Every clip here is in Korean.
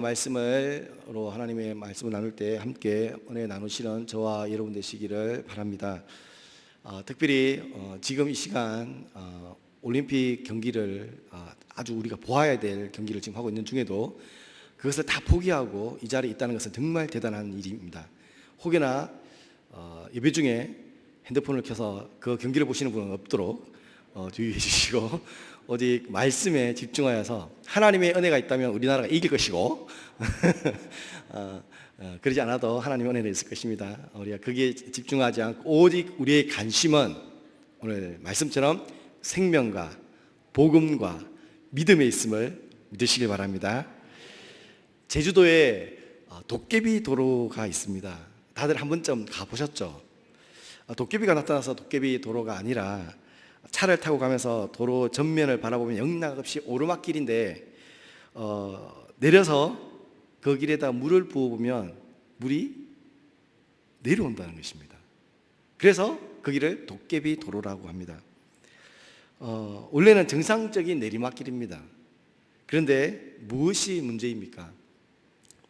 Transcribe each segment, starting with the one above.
말씀으로 하나님의 말씀을 나눌 때 함께 은혜 나누시는 저와 여러분 되시기를 바랍니다. 특별히 지금 이 시간 올림픽 경기를 아주 우리가 보아야 될 경기를 지금 하고 있는 중에도 그것을 다 포기하고 이 자리에 있다는 것은 정말 대단한 일입니다. 혹여나 예배 중에 핸드폰을 켜서 그 경기를 보시는 분은 없도록 주의해 주시고 오직 말씀에 집중하여서 하나님의 은혜가 있다면 우리나라가 이길 것이고 그러지 않아도 하나님의 은혜는 있을 것입니다. 우리가 거기에 집중하지 않고 오직 우리의 관심은 오늘 말씀처럼 생명과 복음과 믿음에 있음을 믿으시길 바랍니다. 제주도에 도깨비 도로가 있습니다. 다들 한 번쯤 가보셨죠? 도깨비가 나타나서 도깨비 도로가 아니라 차를 타고 가면서 도로 전면을 바라보면 영락없이 오르막길인데 내려서 그 길에다 물을 부어보면 물이 내려온다는 것입니다. 그래서 그 길을 도깨비 도로라고 합니다. 원래는 정상적인 내리막길입니다. 그런데 무엇이 문제입니까?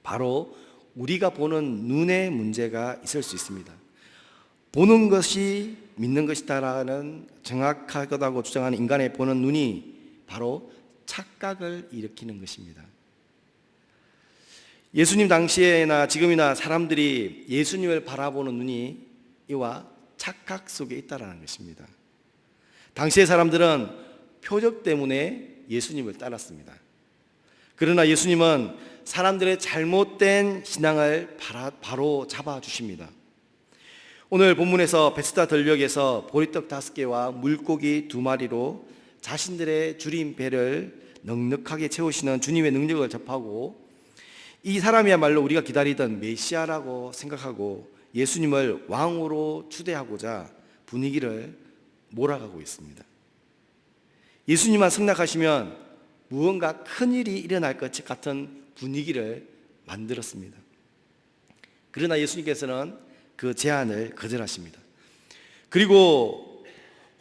바로 우리가 보는 눈의 문제가 있을 수 있습니다. 보는 것이 믿는 것이다라는 정확하다고 주장하는 인간의 보는 눈이 바로 착각을 일으키는 것입니다. 예수님 당시에나 지금이나 사람들이 예수님을 바라보는 눈이 이와 착각 속에 있다라는 것입니다. 당시의 사람들은 표적 때문에 예수님을 따랐습니다. 그러나 예수님은 사람들의 잘못된 신앙을 바로 잡아주십니다. 오늘 본문에서 베스다 들녘에서 보리떡 5개와 물고기 2마리로 자신들의 줄인 배를 넉넉하게 채우시는 주님의 능력을 접하고 이 사람이야말로 우리가 기다리던 메시아라고 생각하고 예수님을 왕으로 추대하고자 분위기를 몰아가고 있습니다. 예수님만 승낙하시면 무언가 큰일이 일어날 것 같은 분위기를 만들었습니다. 그러나 예수님께서는 그 제안을 거절하십니다. 그리고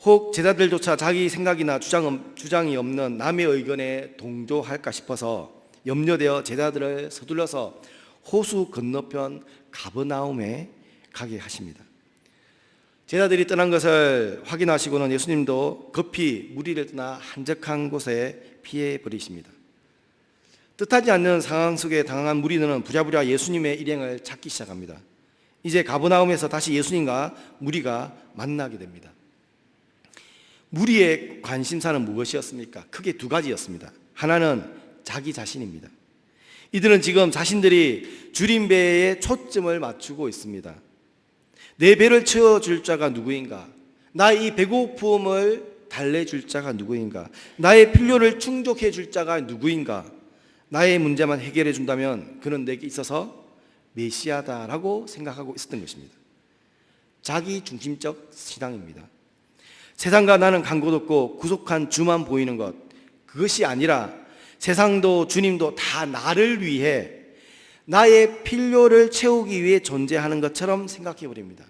혹 제자들조차 자기 생각이나 주장이 없는 남의 의견에 동조할까 싶어서 염려되어 제자들을 서둘러서 호수 건너편 가버나움에 가게 하십니다. 제자들이 떠난 것을 확인하시고는 예수님도 급히 무리를 떠나 한적한 곳에 피해 버리십니다. 뜻하지 않는 상황 속에 당한 무리는 부랴부랴 예수님의 일행을 찾기 시작합니다. 이제 가버나움에서 다시 예수님과 무리가 만나게 됩니다. 무리의 관심사는 무엇이었습니까? 크게 2가지였습니다. 하나는 자기 자신입니다. 이들은 지금 자신들이 줄인 배에 초점을 맞추고 있습니다. 내 배를 채워줄 자가 누구인가? 나의 이 배고픔을 달래줄 자가 누구인가? 나의 필요를 충족해 줄 자가 누구인가? 나의 문제만 해결해 준다면 그는 내게 있어서 메시아다라고 생각하고 있었던 것입니다. 자기 중심적 신앙입니다. 세상과 나는 간 곳 없고 구속한 주만 보이는 것, 그것이 아니라 세상도 주님도 다 나를 위해 나의 필요를 채우기 위해 존재하는 것처럼 생각해 버립니다.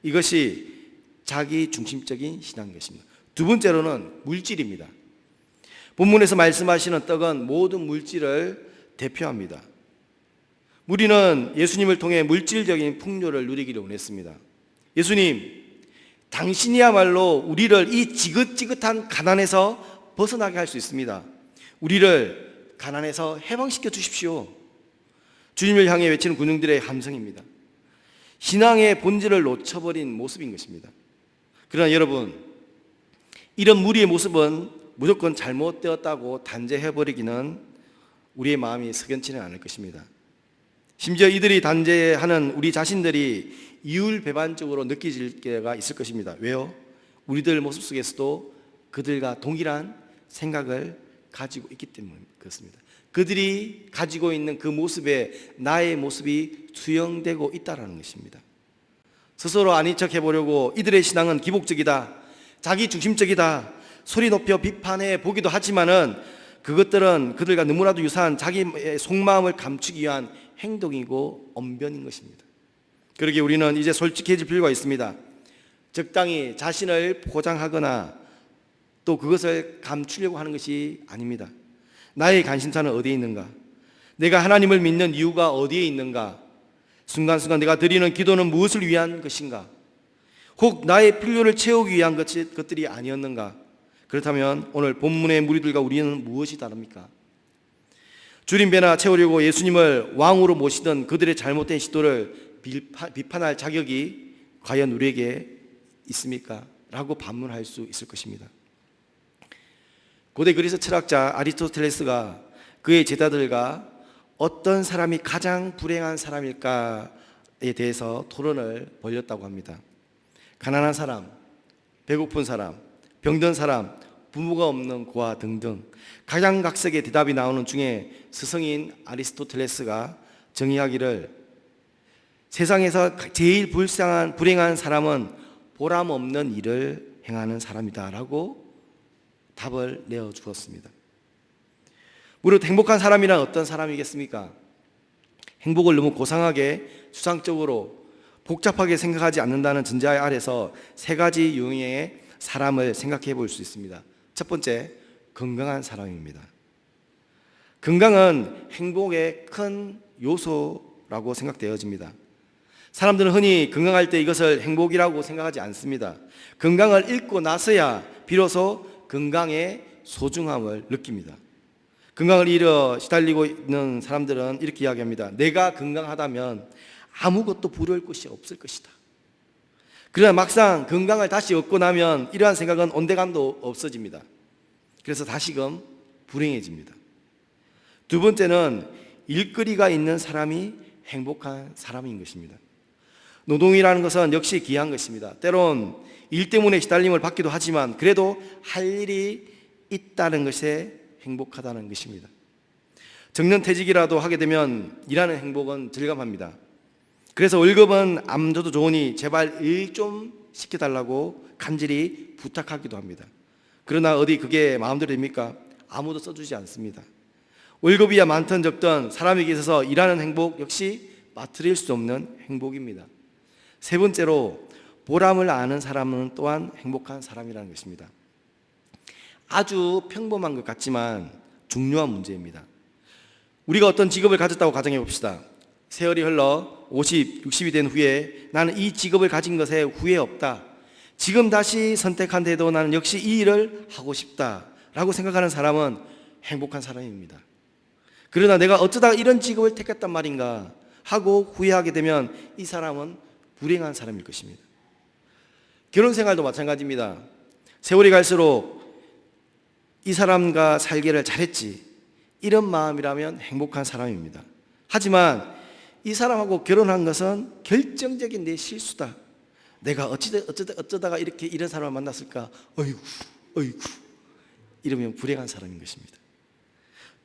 이것이 자기 중심적인 신앙인 것입니다. 2번째로는 물질입니다. 본문에서 말씀하시는 떡은 모든 물질을 대표합니다. 우리는 예수님을 통해 물질적인 풍요를 누리기를 원했습니다. 예수님, 당신이야말로 우리를 이 지긋지긋한 가난에서 벗어나게 할 수 있습니다. 우리를 가난에서 해방시켜 주십시오. 주님을 향해 외치는 군중들의 함성입니다. 신앙의 본질을 놓쳐버린 모습인 것입니다. 그러나 여러분, 이런 무리의 모습은 무조건 잘못되었다고 단죄해버리기는 우리의 마음이 석연치는 않을 것입니다. 심지어 이들이 단죄하는 우리 자신들이 이율배반적으로 느껴질 때가 있을 것입니다. 왜요? 우리들 모습 속에서도 그들과 동일한 생각을 가지고 있기 때문에 그렇습니다. 그들이 가지고 있는 그 모습에 나의 모습이 투영되고 있다는 것입니다. 스스로 아닌 척 해보려고 이들의 신앙은 기복적이다, 자기 중심적이다 소리 높여 비판해 보기도 하지만은 그것들은 그들과 너무나도 유사한 자기의 속마음을 감추기 위한 행동이고 언변인 것입니다. 그러기에 우리는 이제 솔직해질 필요가 있습니다. 적당히 자신을 포장하거나 또 그것을 감추려고 하는 것이 아닙니다. 나의 관심사는 어디에 있는가? 내가 하나님을 믿는 이유가 어디에 있는가? 순간순간 내가 드리는 기도는 무엇을 위한 것인가? 혹 나의 필요를 채우기 위한 것들이 아니었는가? 그렇다면 오늘 본문의 무리들과 우리는 무엇이 다릅니까? 줄임배나 채우려고 예수님을 왕으로 모시던 그들의 잘못된 시도를 비판할 자격이 과연 우리에게 있습니까? 라고 반문할 수 있을 것입니다. 고대 그리스 철학자 아리스토텔레스가 그의 제자들과 어떤 사람이 가장 불행한 사람일까에 대해서 토론을 벌였다고 합니다. 가난한 사람, 배고픈 사람, 병든 사람, 부모가 없는 고아 등등 각양각색의 대답이 나오는 중에 스승인 아리스토텔레스가 정의하기를 세상에서 제일 불행한 사람은 보람 없는 일을 행하는 사람이다라고 답을 내어 주었습니다. 무릇 행복한 사람이란 어떤 사람이겠습니까? 행복을 너무 고상하게 추상적으로 복잡하게 생각하지 않는다는 전제 아래서 세 가지 유형의 사람을 생각해 볼 수 있습니다. 첫 번째, 건강한 사람입니다. 건강은 행복의 큰 요소라고 생각되어집니다. 사람들은 흔히 건강할 때 이것을 행복이라고 생각하지 않습니다. 건강을 잃고 나서야 비로소 건강의 소중함을 느낍니다. 건강을 잃어 시달리고 있는 사람들은 이렇게 이야기합니다. 내가 건강하다면 아무것도 부러울 것이 없을 것이다. 그러나 막상 건강을 다시 얻고 나면 이러한 생각은 온데간도 없어집니다. 그래서 다시금 불행해집니다. 두 번째는 일거리가 있는 사람이 행복한 사람인 것입니다. 노동이라는 것은 역시 귀한 것입니다. 때론 일 때문에 시달림을 받기도 하지만 그래도 할 일이 있다는 것에 행복하다는 것입니다. 정년퇴직이라도 하게 되면 일하는 행복은 절감합니다. 그래서 월급은 안 줘도 좋으니 제발 일 좀 시켜달라고 간절히 부탁하기도 합니다. 그러나 어디 그게 마음대로 됩니까? 아무도 써주지 않습니다. 월급이야 많든 적든 사람에게 있어서 일하는 행복 역시 빠뜨릴 수 없는 행복입니다. 세 번째로 보람을 아는 사람은 또한 행복한 사람이라는 것입니다. 아주 평범한 것 같지만 중요한 문제입니다. 우리가 어떤 직업을 가졌다고 가정해 봅시다. 세월이 흘러 50, 60이 된 후에 나는 이 직업을 가진 것에 후회 없다. 지금 다시 선택한데도 나는 역시 이 일을 하고 싶다라고 생각하는 사람은 행복한 사람입니다. 그러나 내가 어쩌다가 이런 직업을 택했단 말인가 하고 후회하게 되면 이 사람은 불행한 사람일 것입니다. 결혼 생활도 마찬가지입니다. 세월이 갈수록 이 사람과 살기를 잘했지 이런 마음이라면 행복한 사람입니다. 하지만 이 사람하고 결혼한 것은 결정적인 내 실수다. 내가 어쩌다가 이렇게 이런 사람을 만났을까? 어이구 이러면 불행한 사람인 것입니다.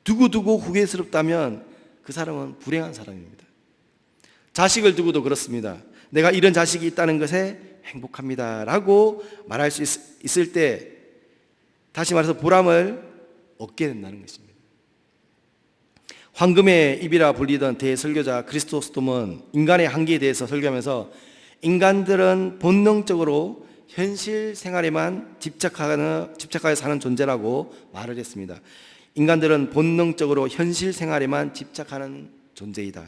두고두고 후회스럽다면 그 사람은 불행한 사람입니다. 자식을 두고도 그렇습니다. 내가 이런 자식이 있다는 것에 행복합니다 라고 말할 수 있을 때 다시 말해서 보람을 얻게 된다는 것입니다. 황금의 입이라 불리던 대설교자 크리스토스톰은 인간의 한계에 대해서 설교하면서 인간들은 본능적으로 현실 생활에만 집착하여 사는 존재라고 말을 했습니다. 인간들은 본능적으로 현실 생활에만 집착하는 존재이다.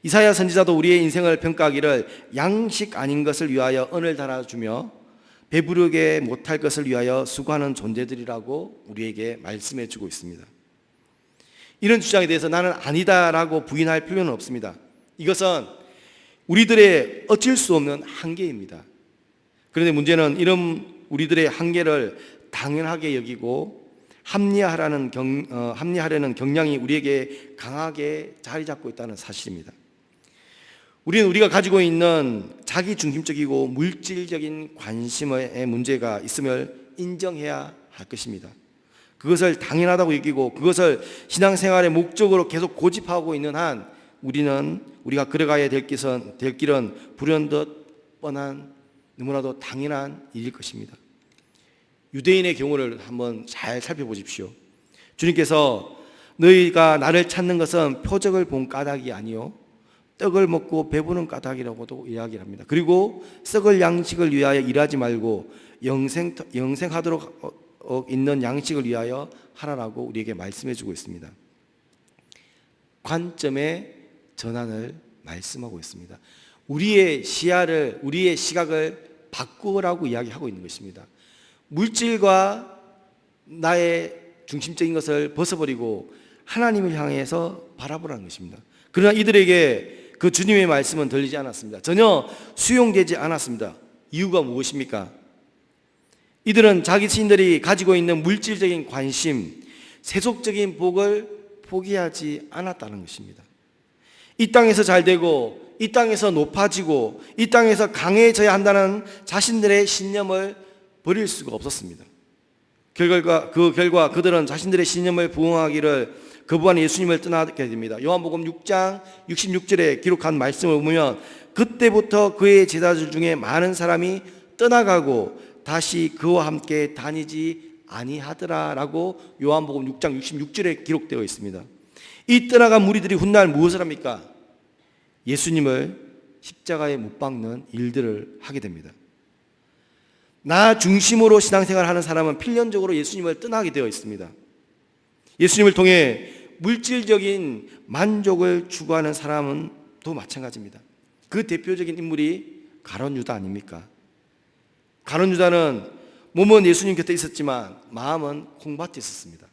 이사야 선지자도 우리의 인생을 평가하기를 양식 아닌 것을 위하여 언을 달아주며 배부르게 못할 것을 위하여 수고하는 존재들이라고 우리에게 말씀해 주고 있습니다. 이런 주장에 대해서 나는 아니다라고 부인할 필요는 없습니다. 이것은 우리들의 어쩔 수 없는 한계입니다. 그런데 문제는 이런 우리들의 한계를 당연하게 여기고 합리화하려는 경향이 우리에게 강하게 자리 잡고 있다는 사실입니다. 우리는 우리가 가지고 있는 자기중심적이고 물질적인 관심의 문제가 있음을 인정해야 할 것입니다. 그것을 당연하다고 여기고 그것을 신앙생활의 목적으로 계속 고집하고 있는 한 우리가 걸어가야 될 길은 불현듯 뻔한 너무나도 당연한 일일 것입니다. 유대인의 경우를 한번 잘 살펴보십시오. 주님께서 너희가 나를 찾는 것은 표적을 본 까닭이 아니요 떡을 먹고 배부른 까닭이라고도 이야기를 합니다. 그리고 썩을 양식을 위하여 일하지 말고 영생하도록 있는 양식을 위하여 하라라고 우리에게 말씀해 주고 있습니다. 관점의 전환을 말씀하고 있습니다. 우리의 시야를, 우리의 시각을 바꾸라고 이야기하고 있는 것입니다. 물질과 나의 중심적인 것을 벗어버리고 하나님을 향해서 바라보라는 것입니다. 그러나 이들에게 그 주님의 말씀은 들리지 않았습니다. 전혀 수용되지 않았습니다. 이유가 무엇입니까? 이들은 자기 자신들이 가지고 있는 물질적인 관심, 세속적인 복을 포기하지 않았다는 것입니다. 이 땅에서 잘 되고 이 땅에서 높아지고 이 땅에서 강해져야 한다는 자신들의 신념을 버릴 수가 없었습니다. 그 결과 그들은 자신들의 신념을 부응하기를 거부한 예수님을 떠나게 됩니다. 요한복음 6장 66절에 기록한 말씀을 보면 그때부터 그의 제자들 중에 많은 사람이 떠나가고 다시 그와 함께 다니지 아니하더라라고 요한복음 6장 66절에 기록되어 있습니다. 이 떠나간 무리들이 훗날 무엇을 합니까? 예수님을 십자가에 못 박는 일들을 하게 됩니다. 나 중심으로 신앙생활을 하는 사람은 필연적으로 예수님을 떠나게 되어 있습니다. 예수님을 통해 물질적인 만족을 추구하는 사람은 또 마찬가지입니다. 그 대표적인 인물이 가룟 유다 아닙니까? 가룟 유다는 몸은 예수님 곁에 있었지만 마음은 콩밭에 있었습니다.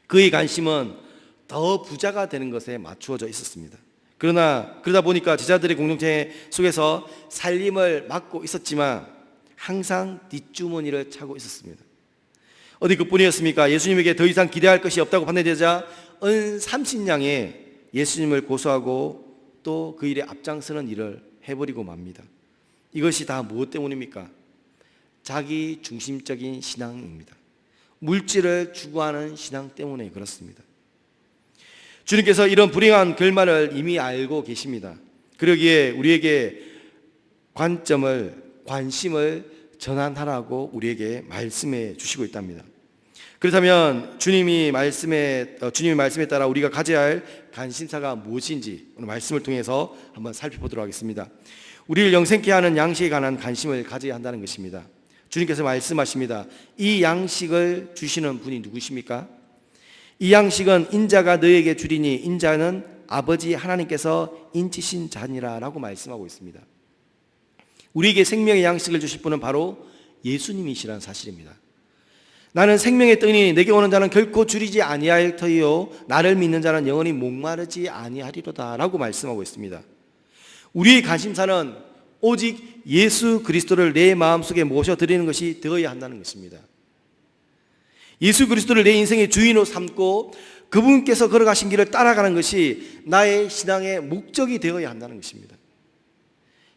그의 관심은 더 부자가 되는 것에 맞추어져 있었습니다. 그러다 보니까 제자들의 공동체 속에서 살림을 맡고 있었지만 항상 뒷주머니를 차고 있었습니다. 어디 그뿐이었습니까? 예수님에게 더 이상 기대할 것이 없다고 판단되자 은 30냥에 예수님을 고소하고 또 그 일에 앞장서는 일을 해버리고 맙니다. 이것이 다 무엇 때문입니까? 자기 중심적인 신앙입니다. 물질을 추구하는 신앙 때문에 그렇습니다. 주님께서 이런 불행한 결말을 이미 알고 계십니다. 그러기에 우리에게 관심을 전환하라고 우리에게 말씀해 주시고 있답니다. 그렇다면 주님의 말씀에 따라 우리가 가져야 할 관심사가 무엇인지 오늘 말씀을 통해서 한번 살펴보도록 하겠습니다. 우리를 영생케 하는 양식에 관한 관심을 가져야 한다는 것입니다. 주님께서 말씀하십니다. 이 양식을 주시는 분이 누구십니까? 이 양식은 인자가 너에게 주리니 인자는 아버지 하나님께서 인치신 자니라 라고 말씀하고 있습니다. 우리에게 생명의 양식을 주실 분은 바로 예수님이시라는 사실입니다. 나는 생명의 떡이니 내게 오는 자는 결코 줄이지 아니할 터이요 나를 믿는 자는 영원히 목마르지 아니하리로다 라고 말씀하고 있습니다. 우리의 관심사는 오직 예수 그리스도를 내 마음속에 모셔드리는 것이 되어야 한다는 것입니다. 예수 그리스도를 내 인생의 주인으로 삼고 그분께서 걸어가신 길을 따라가는 것이 나의 신앙의 목적이 되어야 한다는 것입니다.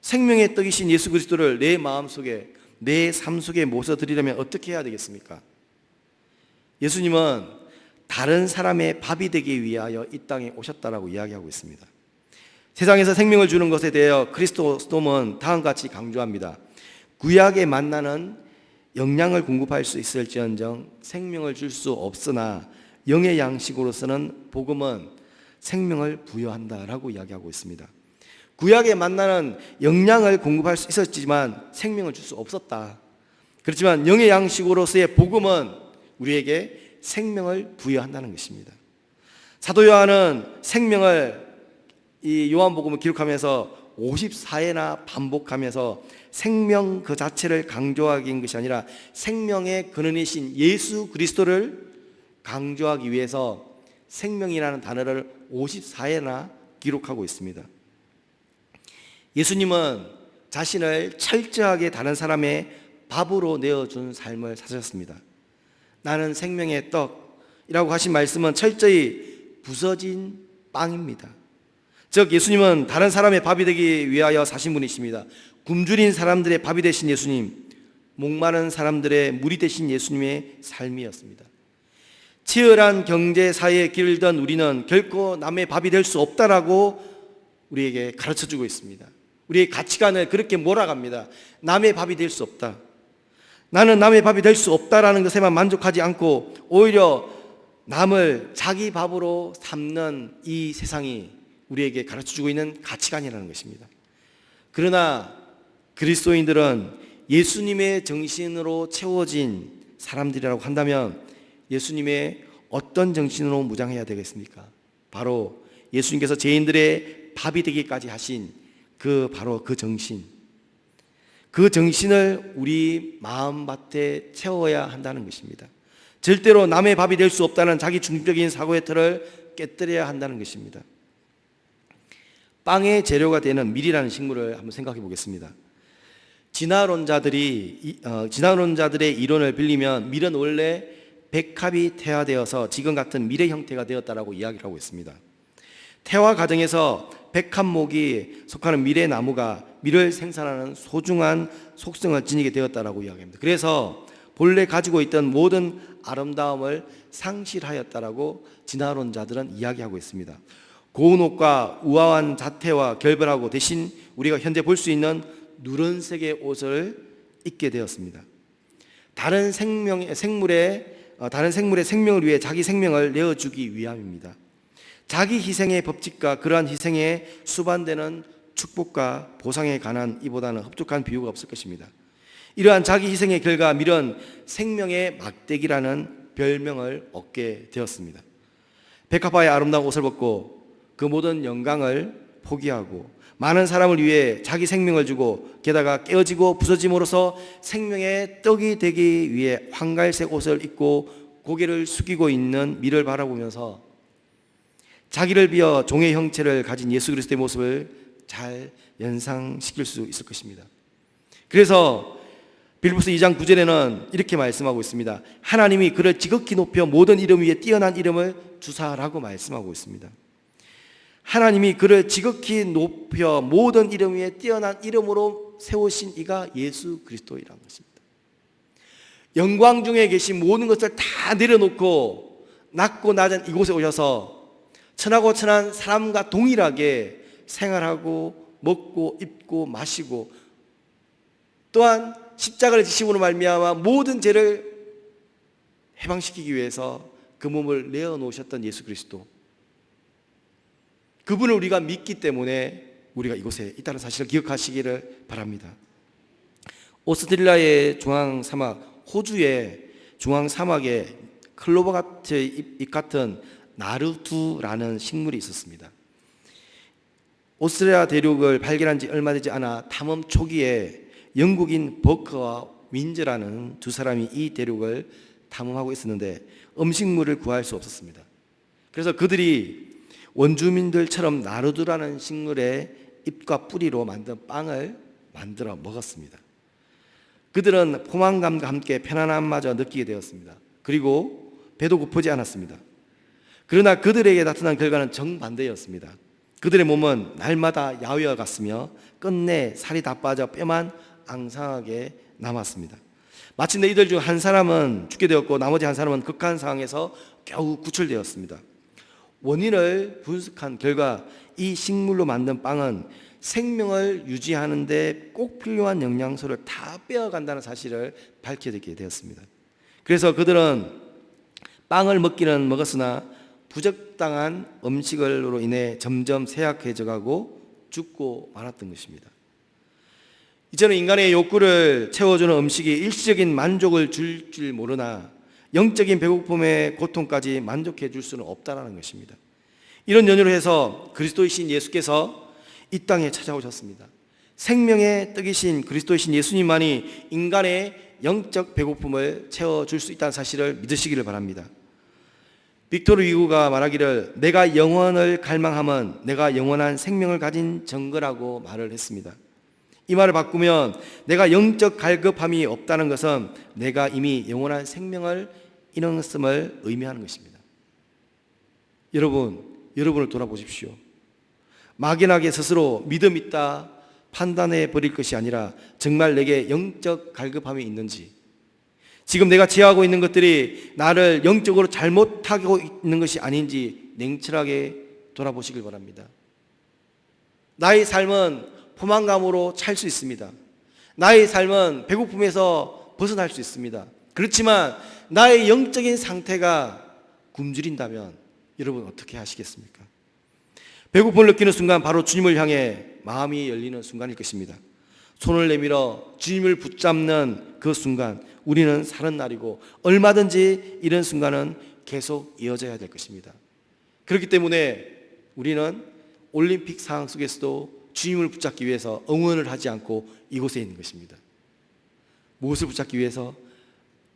생명의 떡이신 예수 그리스도를 내 마음속에, 내 삶 속에 모셔드리려면 어떻게 해야 되겠습니까? 예수님은 다른 사람의 밥이 되기 위하여 이 땅에 오셨다라고 이야기하고 있습니다. 세상에서 생명을 주는 것에 대하여 그리스도는 다음과 같이 강조합니다. 구약의 만나는 영양을 공급할 수 있을지언정 생명을 줄 수 없으나 영의 양식으로서는 복음은 생명을 부여한다라고 이야기하고 있습니다. 구약의 만나는 영양을 공급할 수 있었지만 생명을 줄 수 없었다. 그렇지만 영의 양식으로서의 복음은 우리에게 생명을 부여한다는 것입니다. 사도 요한은 생명을 이 요한복음을 기록하면서 54회나 반복하면서 생명 그 자체를 강조하기 위한 것이 아니라 생명의 근원이신 예수 그리스도를 강조하기 위해서 생명이라는 단어를 54회나 기록하고 있습니다. 예수님은 자신을 철저하게 다른 사람의 밥으로 내어준 삶을 사셨습니다. 나는 생명의 떡이라고 하신 말씀은 철저히 부서진 빵입니다. 즉 예수님은 다른 사람의 밥이 되기 위하여 사신 분이십니다. 굶주린 사람들의 밥이 되신 예수님, 목마른 사람들의 물이 되신 예수님의 삶이었습니다. 치열한 경제 사회에 길던 우리는 결코 남의 밥이 될 수 없다라고 우리에게 가르쳐주고 있습니다. 우리의 가치관을 그렇게 몰아갑니다. 남의 밥이 될 수 없다. 나는 남의 밥이 될 수 없다라는 것에만 만족하지 않고 오히려 남을 자기 밥으로 삼는 이 세상이 우리에게 가르쳐주고 있는 가치관이라는 것입니다. 그러나 그리스도인들은 예수님의 정신으로 채워진 사람들이라고 한다면 예수님의 어떤 정신으로 무장해야 되겠습니까? 바로 예수님께서 죄인들의 밥이 되기까지 하신 바로 그 정신, 그 정신을 우리 마음밭에 채워야 한다는 것입니다. 절대로 남의 밥이 될 수 없다는 자기 중립적인 사고의 틀을 깨뜨려야 한다는 것입니다. 빵의 재료가 되는 밀이라는 식물을 한번 생각해 보겠습니다. 진화론자들의 이론을 빌리면 밀은 원래 백합이 태화되어서 지금 같은 밀의 형태가 되었다라고 이야기를 하고 있습니다. 태화 과정에서 백합목이 속하는 밀의 나무가 밀을 생산하는 소중한 속성을 지니게 되었다라고 이야기합니다. 그래서 본래 가지고 있던 모든 아름다움을 상실하였다라고 진화론자들은 이야기하고 있습니다. 고운 옷과 우아한 자태와 결별하고 대신 우리가 현재 볼 수 있는 누런색의 옷을 입게 되었습니다. 다른 생물의 생명을 위해 자기 생명을 내어주기 위함입니다. 자기 희생의 법칙과 그러한 희생에 수반되는 축복과 보상에 관한 이보다는 흡족한 비유가 없을 것입니다. 이러한 자기 희생의 결과 밀은 생명의 막대기라는 별명을 얻게 되었습니다. 백합화의 아름다운 옷을 벗고 그 모든 영광을 포기하고 많은 사람을 위해 자기 생명을 주고 게다가 깨어지고 부서짐으로써 생명의 떡이 되기 위해 황갈색 옷을 입고 고개를 숙이고 있는 밀을 바라보면서 자기를 비어 종의 형체를 가진 예수 그리스도의 모습을 잘 연상시킬 수 있을 것입니다. 그래서 빌립보서 2장 9절에는 이렇게 말씀하고 있습니다. 하나님이 그를 지극히 높여 모든 이름 위에 뛰어난 이름을 주사라고 말씀하고 있습니다. 하나님이 그를 지극히 높여 모든 이름 위에 뛰어난 이름으로 세우신 이가 예수 그리스도이라는 것입니다. 영광 중에 계신 모든 것을 다 내려놓고 낮고 낮은 이곳에 오셔서 천하고 천한 사람과 동일하게 생활하고 먹고 입고 마시고 또한 십자가를 지심으로 말미암아 모든 죄를 해방시키기 위해서 그 몸을 내어놓으셨던 예수 그리스도, 그분을 우리가 믿기 때문에 우리가 이곳에 있다는 사실을 기억하시기를 바랍니다. 오스트리아의 중앙 사막, 호주의 중앙 사막에 클로버같이 잎 같은 나르두라는 식물이 있었습니다. 오스트리아 대륙을 발견한 지 얼마 되지 않아 탐험 초기에 영국인 버커와 윈즈라는 두 사람이 이 대륙을 탐험하고 있었는데 음식물을 구할 수 없었습니다. 그래서 그들이 원주민들처럼 나르두라는 식물의 잎과 뿌리로 만든 빵을 만들어 먹었습니다. 그들은 포만감과 함께 편안함마저 느끼게 되었습니다. 그리고 배도 고프지 않았습니다. 그러나 그들에게 나타난 결과는 정반대였습니다. 그들의 몸은 날마다 야위어 갔으며 끝내 살이 다 빠져 뼈만 앙상하게 남았습니다. 마침내 이들 중 한 사람은 죽게 되었고 나머지 한 사람은 극한 상황에서 겨우 구출되었습니다. 원인을 분석한 결과 이 식물로 만든 빵은 생명을 유지하는 데 꼭 필요한 영양소를 다 빼어간다는 사실을 밝혀지게 되었습니다. 그래서 그들은 빵을 먹기는 먹었으나 부적당한 음식으로 인해 점점 쇠약해져가고 죽고 말았던 것입니다. 이제는 인간의 욕구를 채워주는 음식이 일시적인 만족을 줄 줄 모르나 영적인 배고픔의 고통까지 만족해 줄 수는 없다는 것입니다. 이런 연유로 해서 그리스도이신 예수께서 이 땅에 찾아오셨습니다. 생명의 떡이신 그리스도이신 예수님만이 인간의 영적 배고픔을 채워줄 수 있다는 사실을 믿으시기를 바랍니다. 빅토르 위고가 말하기를 내가 영원을 갈망하면 내가 영원한 생명을 가진 증거라고 말을 했습니다. 이 말을 바꾸면 내가 영적 갈급함이 없다는 것은 내가 이미 영원한 생명을 잃었음을 의미하는 것입니다. 여러분을 돌아보십시오. 막연하게 스스로 믿음 있다 판단해 버릴 것이 아니라 정말 내게 영적 갈급함이 있는지, 지금 내가 취하고 있는 것들이 나를 영적으로 잘못하고 있는 것이 아닌지 냉철하게 돌아보시길 바랍니다. 나의 삶은 포만감으로 찰 수 있습니다. 나의 삶은 배고픔에서 벗어날 수 있습니다. 그렇지만 나의 영적인 상태가 굶주린다면 여러분 어떻게 하시겠습니까? 배고픔을 느끼는 순간 바로 주님을 향해 마음이 열리는 순간일 것입니다. 손을 내밀어 주님을 붙잡는 그 순간 우리는 사는 날이고 얼마든지 이런 순간은 계속 이어져야 될 것입니다. 그렇기 때문에 우리는 올림픽 상황 속에서도 주님을 붙잡기 위해서 응원을 하지 않고 이곳에 있는 것입니다. 무엇을 붙잡기 위해서?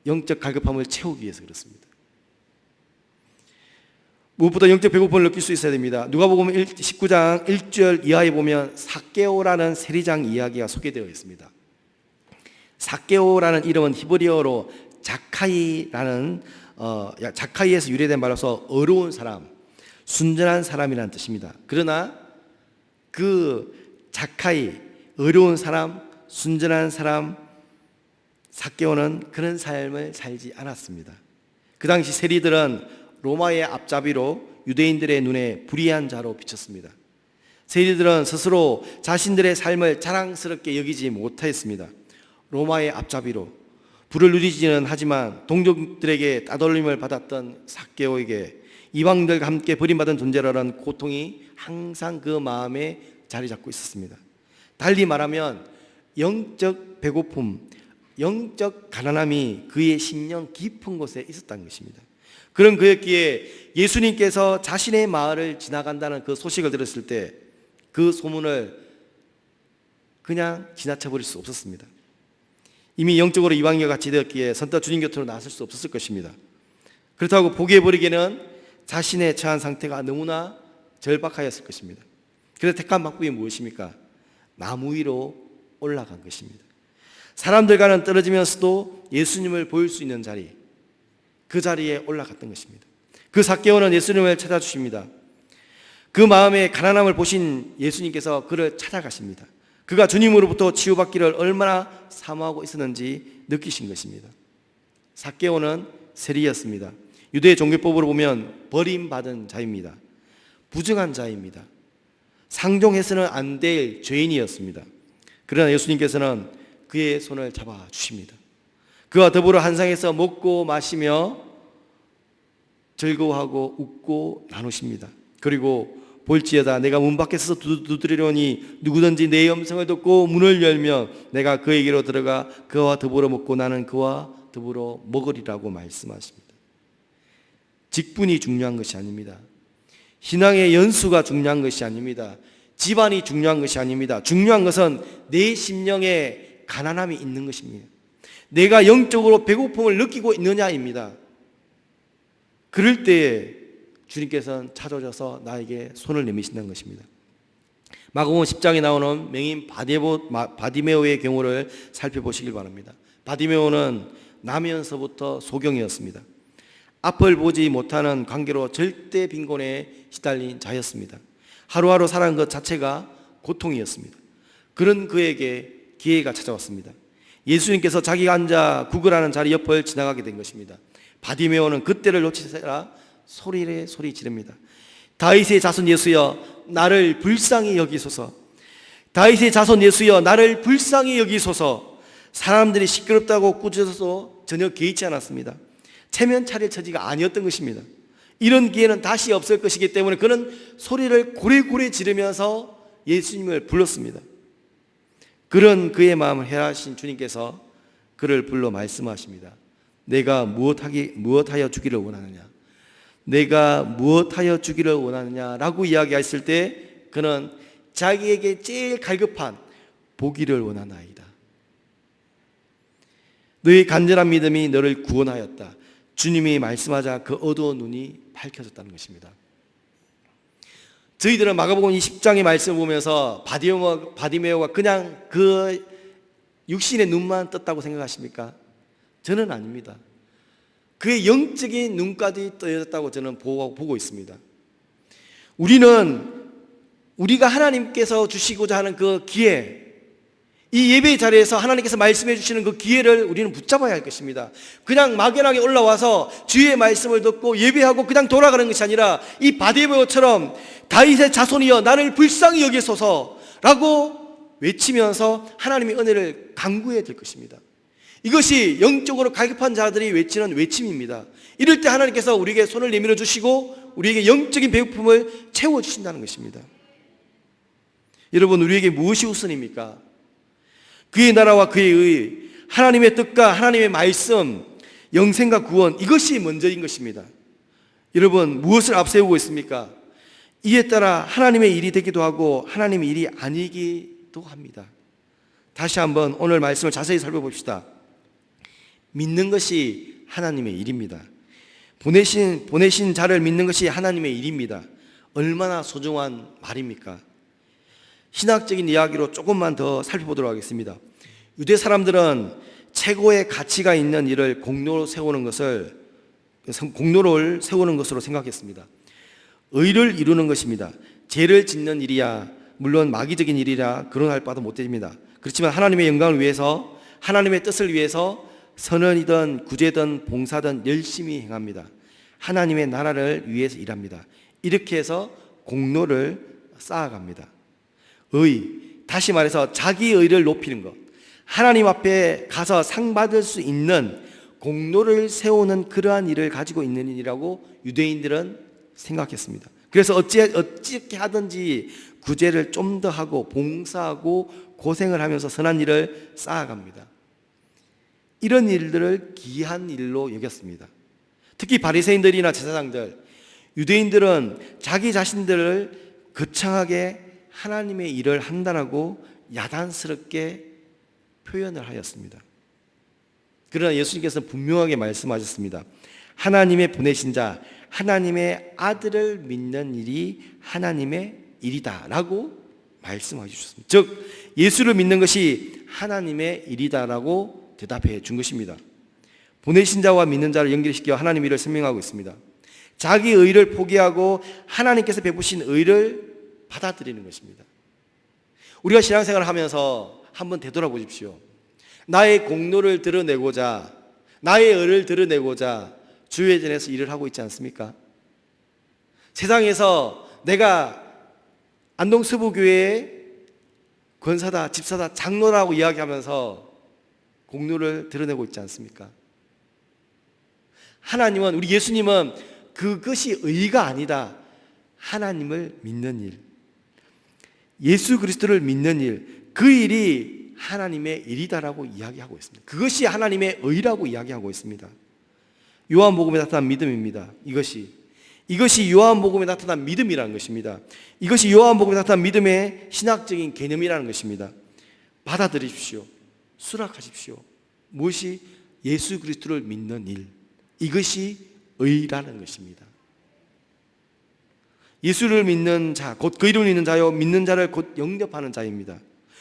영적 갈급함을 채우기 위해서 그렇습니다. 무엇보다 영적 배고픔을 느낄 수 있어야 됩니다. 누가복음 19장 1절 이하에 보면 삭개오라는 세리장 이야기가 소개되어 있습니다. 삭개오라는 이름은 히브리어로 자카이에서 유래된 말로서 어려운 사람, 순전한 사람이라는 뜻입니다. 그러나 그 자카이, 어려운 사람, 순전한 사람, 삭개오는 그런 삶을 살지 않았습니다. 그 당시 세리들은 로마의 앞잡이로 유대인들의 눈에 불의한 자로 비쳤습니다. 세리들은 스스로 자신들의 삶을 자랑스럽게 여기지 못했습니다. 로마의 앞잡이로 부를 누리지는 하지만 동족들에게 따돌림을 받았던 삭개오에게 이방들과 함께 버림받은 존재라는 고통이 항상 그 마음에 자리 잡고 있었습니다. 달리 말하면 영적 배고픔, 영적 가난함이 그의 심령 깊은 곳에 있었다는 것입니다. 그런 그였기에 예수님께서 자신의 마을을 지나간다는 그 소식을 들었을 때 그 소문을 그냥 지나쳐 버릴 수 없었습니다. 이미 영적으로 이방인과 같이 되었기에 선뜻 주님 곁으로 나설 수 없었을 것입니다. 그렇다고 포기해버리기에는 자신의 처한 상태가 너무나 절박하였을 것입니다. 그래서 택한 방법이 무엇입니까? 나무 위로 올라간 것입니다. 사람들과는 떨어지면서도 예수님을 보일 수 있는 자리, 그 자리에 올라갔던 것입니다. 그 삭개오는 예수님을 찾아주십니다. 그 마음의 가난함을 보신 예수님께서 그를 찾아가십니다. 그가 주님으로부터 치유받기를 얼마나 사모하고 있었는지 느끼신 것입니다. 삭개오는 세리였습니다. 유대 종교법으로 보면 버림받은 자입니다. 부정한 자입니다. 상종해서는 안 될 죄인이었습니다. 그러나 예수님께서는 그의 손을 잡아주십니다. 그와 더불어 한 상에서 먹고 마시며 즐거워하고 웃고 나누십니다. 그리고 볼지어다 내가 문 밖에 서서 두드리려니 누구든지 내 음성을 듣고 문을 열면 내가 그에게로 들어가 그와 더불어 먹고 나는 그와 더불어 먹으리라고 말씀하십니다. 직분이 중요한 것이 아닙니다. 신앙의 연수가 중요한 것이 아닙니다. 집안이 중요한 것이 아닙니다. 중요한 것은 내 심령에 가난함이 있는 것입니다. 내가 영적으로 배고픔을 느끼고 있느냐입니다. 그럴 때에 주님께서는 찾아오셔서 나에게 손을 내미신다는 것입니다. 마가복음 10장에 나오는 맹인 바디메오의 경우를 살펴보시길 바랍니다. 바디메오는 나면서부터 소경이었습니다. 앞을 보지 못하는 관계로 절대 빈곤에 시달린 자였습니다. 하루하루 살아가는 것 자체가 고통이었습니다. 그런 그에게 기회가 찾아왔습니다. 예수님께서 자기가 앉아 구걸하는 자리 옆을 지나가게 된 것입니다. 바디메오는 그때를 놓치라 소리 지릅니다. 다윗의 자손 예수여 나를 불쌍히 여기소서. 다윗의 자손 예수여 나를 불쌍히 여기소서. 사람들이 시끄럽다고 꾸짖어서 전혀 개의치 않았습니다. 체면 차릴 처지가 아니었던 것입니다. 이런 기회는 다시 없을 것이기 때문에 그는 소리를 고래고래 지르면서 예수님을 불렀습니다. 그런 그의 마음을 헤아리신 주님께서 그를 불러 말씀하십니다. 내가 무엇하여 주기를 원하느냐? 내가 무엇하여 주기를 원하느냐라고 이야기했을 때 그는 자기에게 제일 갈급한 보기를 원하나이다. 너의 간절한 믿음이 너를 구원하였다. 주님이 말씀하자 그 어두운 눈이 밝혀졌다는 것입니다. 저희들은 마가복음 20장의 말씀을 보면서 바디메오가 그냥 그 육신의 눈만 떴다고 생각하십니까? 저는 아닙니다. 그의 영적인 눈까지 떠졌다고 저는 보고 있습니다. 우리가 하나님께서 주시고자 하는 그 기회, 이 예배의 자리에서 하나님께서 말씀해 주시는 그 기회를 우리는 붙잡아야 할 것입니다. 그냥 막연하게 올라와서 주의 말씀을 듣고 예배하고 그냥 돌아가는 것이 아니라 이 바디메오처럼 다윗의 자손이여 나를 불쌍히 여기소서라고 외치면서 하나님의 은혜를 간구해야 될 것입니다. 이것이 영적으로 갈급한 자들이 외치는 외침입니다. 이럴 때 하나님께서 우리에게 손을 내밀어 주시고 우리에게 영적인 배고픔을 채워주신다는 것입니다. 여러분, 우리에게 무엇이 우선입니까? 그의 나라와 그의 의, 하나님의 뜻과 하나님의 말씀, 영생과 구원, 이것이 먼저인 것입니다. 여러분, 무엇을 앞세우고 있습니까? 이에 따라 하나님의 일이 되기도 하고 하나님의 일이 아니기도 합니다. 다시 한번 오늘 말씀을 자세히 살펴봅시다. 믿는 것이 하나님의 일입니다. 보내신 자를 믿는 것이 하나님의 일입니다. 얼마나 소중한 말입니까? 신학적인 이야기로 조금만 더 살펴보도록 하겠습니다. 유대 사람들은 최고의 가치가 있는 일을 공로를 세우는 것으로 생각했습니다. 의를 이루는 것입니다. 죄를 짓는 일이야 물론 마귀적인 일이라 그런할 바도 못 됩니다. 그렇지만 하나님의 영광을 위해서, 하나님의 뜻을 위해서 선언이든 구제든 봉사든 열심히 행합니다. 하나님의 나라를 위해서 일합니다. 이렇게 해서 공로를 쌓아갑니다. 다시 말해서 자기 의를 높이는 것, 하나님 앞에 가서 상 받을 수 있는 공로를 세우는 그러한 일을 가지고 있는 일이라고 유대인들은 생각했습니다. 그래서 어떻게 하든지 구제를 좀 더 하고 봉사하고 고생을 하면서 선한 일을 쌓아갑니다. 이런 일들을 귀한 일로 여겼습니다. 특히 바리새인들이나 제사장들, 유대인들은 자기 자신들을 거창하게 하나님의 일을 한다라고 야단스럽게 표현을 하였습니다. 그러나 예수님께서는 분명하게 말씀하셨습니다. 하나님의 보내신 자, 하나님의 아들을 믿는 일이 하나님의 일이다 라고 말씀해 주셨습니다. 즉 예수를 믿는 것이 하나님의 일이다라고 대답해 준 것입니다. 보내신 자와 믿는 자를 연결시켜 하나님의 일을 설명하고 있습니다. 자기 의를 포기하고 하나님께서 베푸신 의를 받아들이는 것입니다. 우리가 신앙생활을 하면서 한번 되돌아보십시오. 나의 공로를 드러내고자, 나의 의를 드러내고자 주의 전에서 일을 하고 있지 않습니까? 세상에서 내가 안동서부교회의 권사다, 집사다, 장로라고 이야기하면서 공로를 드러내고 있지 않습니까? 하나님은, 우리 예수님은 그것이 의가 아니다. 하나님을 믿는 일, 예수 그리스도를 믿는 일, 그 일이 하나님의 일이다라고 이야기하고 있습니다. 그것이 하나님의 의라고 이야기하고 있습니다. 요한복음에 나타난 믿음입니다. 이것이 요한복음에 나타난 믿음이라는 것입니다. 이것이 요한복음에 나타난 믿음의 신학적인 개념이라는 것입니다. 받아들이십시오. 수락하십시오. 무엇이? 예수 그리스도를 믿는 일, 이것이 의라는 것입니다. 예수를 믿는 자, 곧 그 이름을 믿는 자요, 믿는 자를 곧 영접하는 자입니다.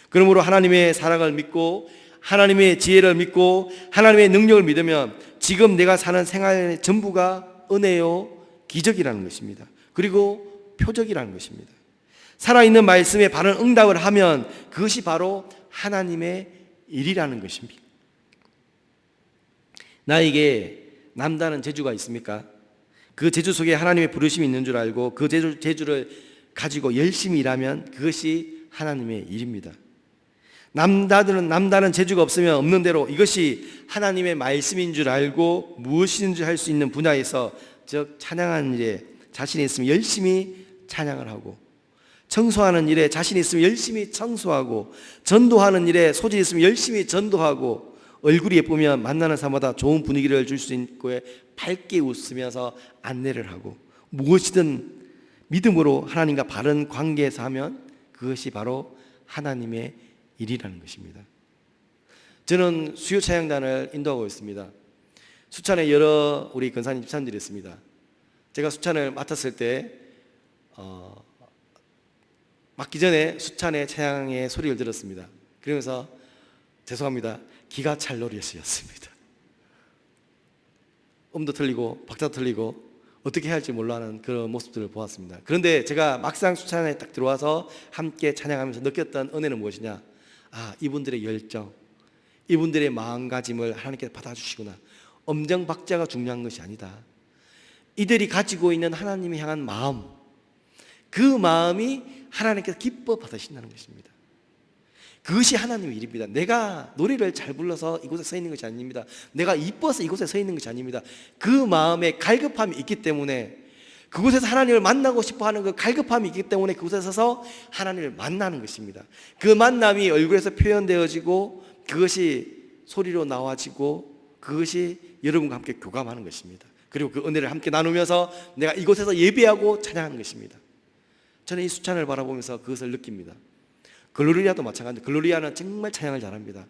그러므로 하나님의 사랑을 믿고 하나님의 지혜를 믿고 하나님의 능력을 믿으면 지금 내가 사는 생활의 전부가 은혜요, 기적이라는 것입니다. 그리고 표적이라는 것입니다. 살아있는 말씀에 바른 응답을 하면 그것이 바로 하나님의 일이라는 것입니다. 나에게 남다른 재주가 있습니까? 그 재주 속에 하나님의 부르심이 있는 줄 알고 그 재주를 가지고 열심히 일하면 그것이 하나님의 일입니다. 남다른 재주가 없으면 없는 대로 이것이 하나님의 말씀인 줄 알고 무엇인지 할 수 있는 분야에서, 즉 찬양하는 일에 자신이 있으면 열심히 찬양을 하고, 청소하는 일에 자신이 있으면 열심히 청소하고, 전도하는 일에 소질이 있으면 열심히 전도하고, 얼굴이 예쁘면 만나는 사람마다 좋은 분위기를 줄 수 있고 밝게 웃으면서 안내를 하고, 무엇이든 믿음으로 하나님과 바른 관계에서 하면 그것이 바로 하나님의 일이라는 것입니다. 저는 수요 찬양단을 인도하고 있습니다. 수찬에 여러 우리 권사님 집사님들이 있습니다. 제가 수찬을 맡았을 때 맡기 전에 수찬의 찬양의 소리를 들었습니다. 그러면서 죄송합니다, 기가 찰 노릇이었습니다. 음도 틀리고 박자도 틀리고 어떻게 해야 할지 몰라하는 그런 모습들을 보았습니다. 그런데 제가 막상 수찬에 딱 들어와서 함께 찬양하면서 느꼈던 은혜는 무엇이냐? 이분들의 열정, 이분들의 마음가짐을 하나님께서 받아주시구나. 엄정 박자가 중요한 것이 아니다. 이들이 가지고 있는 하나님을 향한 마음, 그 마음이 하나님께서 기뻐 받으신다는 것입니다. 그것이 하나님의 일입니다. 내가 노래를 잘 불러서 이곳에 서 있는 것이 아닙니다. 내가 이뻐서 이곳에 서 있는 것이 아닙니다. 그 마음에 갈급함이 있기 때문에, 그곳에서 하나님을 만나고 싶어하는 그 갈급함이 있기 때문에 그곳에 서서 하나님을 만나는 것입니다. 그 만남이 얼굴에서 표현되어지고 그것이 소리로 나와지고 그것이 여러분과 함께 교감하는 것입니다. 그리고 그 은혜를 함께 나누면서 내가 이곳에서 예배하고 찬양하는 것입니다. 저는 이 수찬을 바라보면서 그것을 느낍니다. 글로리아도 마찬가지입니다. 글로리아는 정말 찬양을 잘합니다.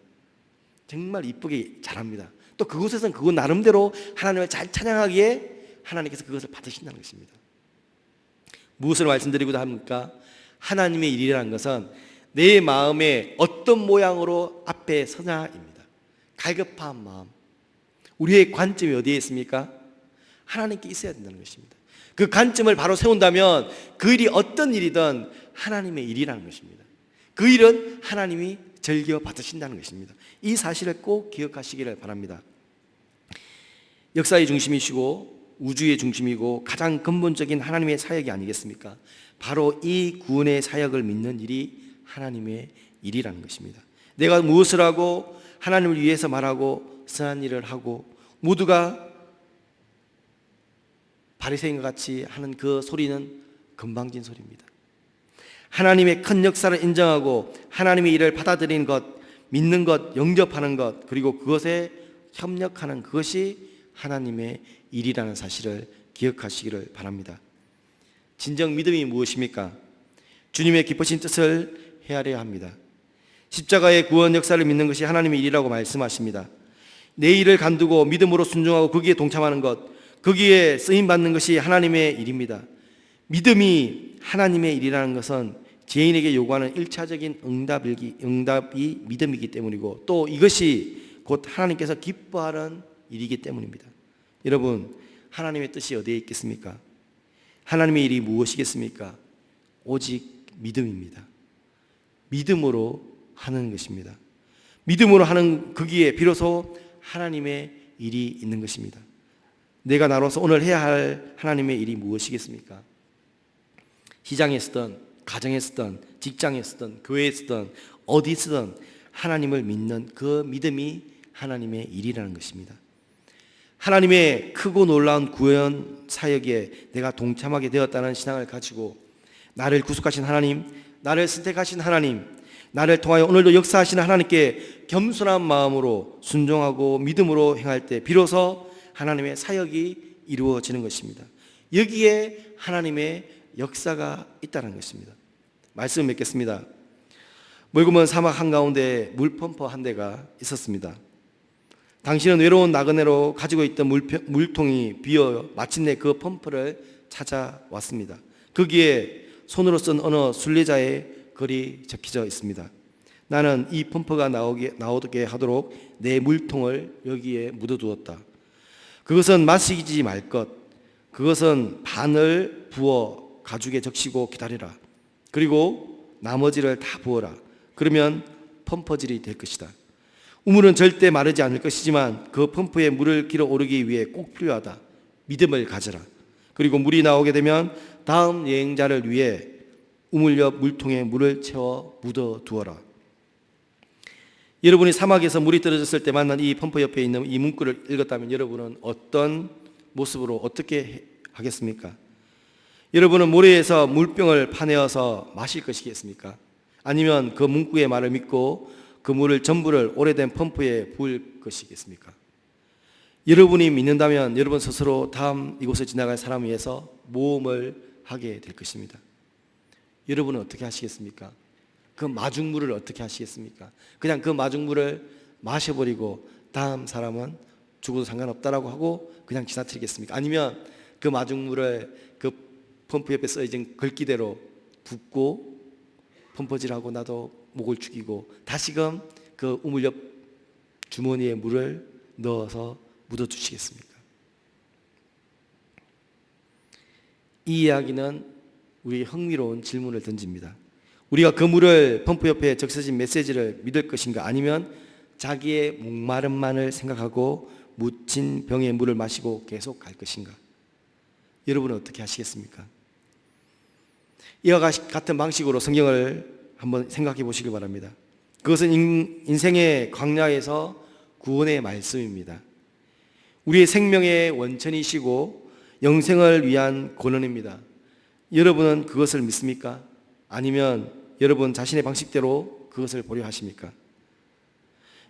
정말 이쁘게 잘합니다. 또 그곳에서는 그곳 나름대로 하나님을 잘 찬양하기에 하나님께서 그것을 받으신다는 것입니다. 무엇을 말씀드리고자 합니까? 하나님의 일이라는 것은 내 마음에 어떤 모양으로 앞에 서냐입니다. 갈급한 마음. 우리의 관점이 어디에 있습니까? 하나님께 있어야 된다는 것입니다. 그 관점을 바로 세운다면 그 일이 어떤 일이든 하나님의 일이라는 것입니다. 그 일은 하나님이 즐겨 받으신다는 것입니다. 이 사실을 꼭 기억하시기를 바랍니다. 역사의 중심이시고 우주의 중심이고 가장 근본적인 하나님의 사역이 아니겠습니까? 바로 이 구원의 사역을 믿는 일이 하나님의 일이라는 것입니다. 내가 무엇을 하고 하나님을 위해서 말하고 선한 일을 하고 모두가 바리새인과 같이 하는 그 소리는 건방진 소리입니다. 하나님의 큰 역사를 인정하고 하나님의 일을 받아들이는 것, 믿는 것, 영접하는 것, 그리고 그것에 협력하는 그것이 하나님의 일이라는 사실을 기억하시기를 바랍니다. 진정 믿음이 무엇입니까? 주님의 기쁘신 뜻을 헤아려야 합니다. 십자가의 구원 역사를 믿는 것이 하나님의 일이라고 말씀하십니다. 내 일을 간두고 믿음으로 순종하고 거기에 동참하는 것, 거기에 쓰임받는 것이 하나님의 일입니다. 믿음이 하나님의 일이라는 것은 죄인에게 요구하는 1차적인 응답이 믿음이기 때문이고 또 이것이 곧 하나님께서 기뻐하는 일이기 때문입니다. 여러분, 하나님의 뜻이 어디에 있겠습니까? 하나님의 일이 무엇이겠습니까? 오직 믿음입니다. 믿음으로 하는 것입니다. 믿음으로 하는 거기에 비로소 하나님의 일이 있는 것입니다. 내가 나로서 오늘 해야 할 하나님의 일이 무엇이겠습니까? 시장에 쓰든 가정에 쓰든 직장에 쓰든 교회에 쓰든 어디 쓰든 하나님을 믿는 그 믿음이 하나님의 일이라는 것입니다. 하나님의 크고 놀라운 구원 사역에 내가 동참하게 되었다는 신앙을 가지고 나를 구속하신 하나님, 나를 선택하신 하나님, 나를 통하여 오늘도 역사하시는 하나님께 겸손한 마음으로 순종하고 믿음으로 행할 때 비로소 하나님의 사역이 이루어지는 것입니다. 여기에 하나님의 역사가 있다는 것입니다. 말씀 맺겠습니다. 멀고먼 사막 한가운데 물펌프 한 대가 있었습니다. 당신은 외로운 나그네로 가지고 있던 물통이 비어 마침내 그 펌프를 찾아왔습니다. 거기에 손으로 쓴 어느 순례자의 글이 적혀져 있습니다. 나는 이 펌프가 나오게 하도록 내 물통을 여기에 묻어두었다. 그것은 마시지 말 것. 그것은 반을 부어 가죽에 적시고 기다리라. 그리고 나머지를 다 부어라. 그러면 펌퍼질이 될 것이다. 우물은 절대 마르지 않을 것이지만 그 펌프에 물을 길어 오르기 위해 꼭 필요하다. 믿음을 가져라. 그리고 물이 나오게 되면 다음 여행자를 위해 우물 옆 물통에 물을 채워 묻어두어라. 여러분이 사막에서 물이 떨어졌을 때 만난 이 펌프 옆에 있는 이 문구를 읽었다면 여러분은 어떤 모습으로 어떻게 하겠습니까? 여러분은 모래에서 물병을 파내어서 마실 것이겠습니까? 아니면 그 문구의 말을 믿고 그 물을 전부를 오래된 펌프에 부을 것이겠습니까? 여러분이 믿는다면 여러분 스스로 다음 이곳을 지나갈 사람 위해서 모험을 하게 될 것입니다. 여러분은 어떻게 하시겠습니까? 그 마중물을 어떻게 하시겠습니까? 그냥 그 마중물을 마셔버리고 다음 사람은 죽어도 상관없다라고 하고 그냥 지나치겠습니까? 아니면 그 마중물을 그 펌프 옆에 써있는 글귀대로 붓고 펌퍼질하고 나도 목을 죽이고 다시금 그 우물 옆 주머니에 물을 넣어서 묻어두시겠습니까? 이 이야기는 우리의 흥미로운 질문을 던집니다. 우리가 그 물을 펌프 옆에 적셔진 메시지를 믿을 것인가? 아니면 자기의 목마름만을 생각하고 묻힌 병의 물을 마시고 계속 갈 것인가? 여러분은 어떻게 하시겠습니까? 이와 같은 방식으로 성경을 한번 생각해 보시기 바랍니다. 그것은 인생의 광야에서 구원의 말씀입니다. 우리의 생명의 원천이시고 영생을 위한 권원입니다. 여러분은 그것을 믿습니까? 아니면 여러분 자신의 방식대로 그것을 보려 하십니까?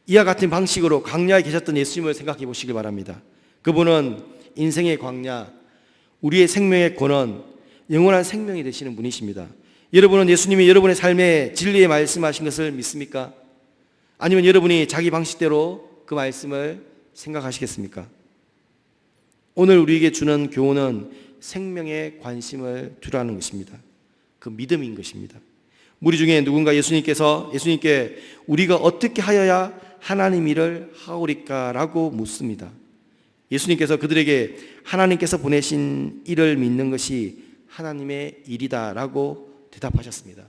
이와 같은 방식으로 광야에 계셨던 예수님을 생각해 보시기 바랍니다. 그분은 인생의 광야, 우리의 생명의 근원, 영원한 생명이 되시는 분이십니다. 여러분은 예수님이 여러분의 삶에 진리의 말씀하신 것을 믿습니까? 아니면 여러분이 자기 방식대로 그 말씀을 생각하시겠습니까? 오늘 우리에게 주는 교훈은 생명에 관심을 두라는 것입니다. 그 믿음인 것입니다. 무리 중에 누군가 예수님께 우리가 어떻게 하여야 하나님 일을 하오리까? 라고 묻습니다. 예수님께서 그들에게 하나님께서 보내신 일을 믿는 것이 하나님의 일이다 라고 대답하셨습니다.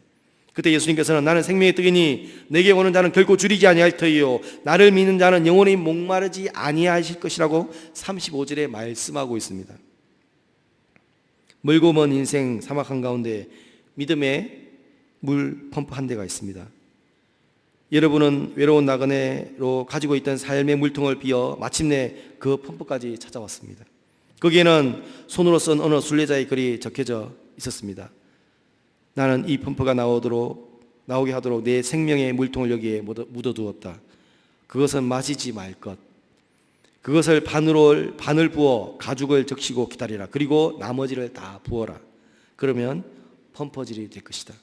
그때 예수님께서는 나는 생명의 떡이니 내게 오는 자는 결코 줄이지 아니할 터이요 나를 믿는 자는 영원히 목마르지 아니하실 것이라고 35절에 말씀하고 있습니다. 멀고 먼 인생 사막 한가운데 믿음의 물 펌프 한 대가 있습니다. 여러분은 외로운 나그네로 가지고 있던 삶의 물통을 비워 마침내 그 펌프까지 찾아왔습니다. 거기에는 손으로 쓴 어느 순례자의 글이 적혀져 있었습니다. 나는 이 펌프가 나오게 하도록 내 생명의 물통을 여기에 묻어두었다. 그것은 마시지 말 것. 그것을 반을 부어 가죽을 적시고 기다리라. 그리고 나머지를 다 부어라. 그러면 펌퍼질이 될 것이다.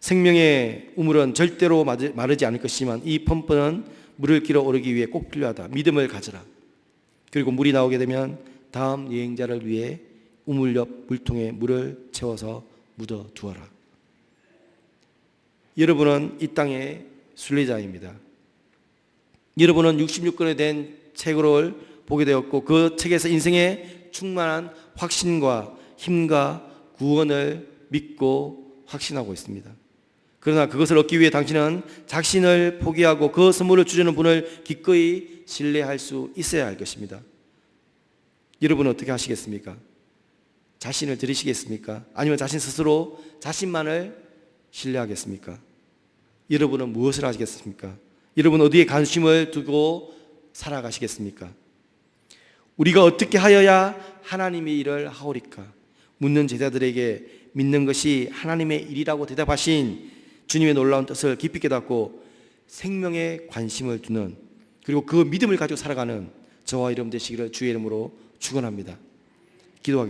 생명의 우물은 절대로 마르지 않을 것이지만 이 펌프는 물을 길어 오르기 위해 꼭 필요하다. 믿음을 가져라. 그리고 물이 나오게 되면 다음 여행자를 위해 우물 옆 물통에 물을 채워서 묻어두어라. 여러분은 이 땅의 순례자입니다. 여러분은 66권에 된 책을 보게 되었고 그 책에서 인생의 충만한 확신과 힘과 구원을 믿고 확신하고 있습니다. 그러나 그것을 얻기 위해 당신은 자신을 포기하고 그 선물을 주시는 분을 기꺼이 신뢰할 수 있어야 할 것입니다. 여러분은 어떻게 하시겠습니까? 자신을 들이시겠습니까? 아니면 자신 스스로 자신만을 신뢰하겠습니까? 여러분은 무엇을 하시겠습니까? 여러분은 어디에 관심을 두고 살아가시겠습니까? 우리가 어떻게 하여야 하나님의 일을 하오리까? 묻는 제자들에게 믿는 것이 하나님의 일이라고 대답하신 주님의 놀라운 뜻을 깊이 깨닫고 생명에 관심을 두는 그리고 그 믿음을 가지고 살아가는 저와 여러분 되시기를 주의 이름으로 축원합니다. 기도하겠습니다.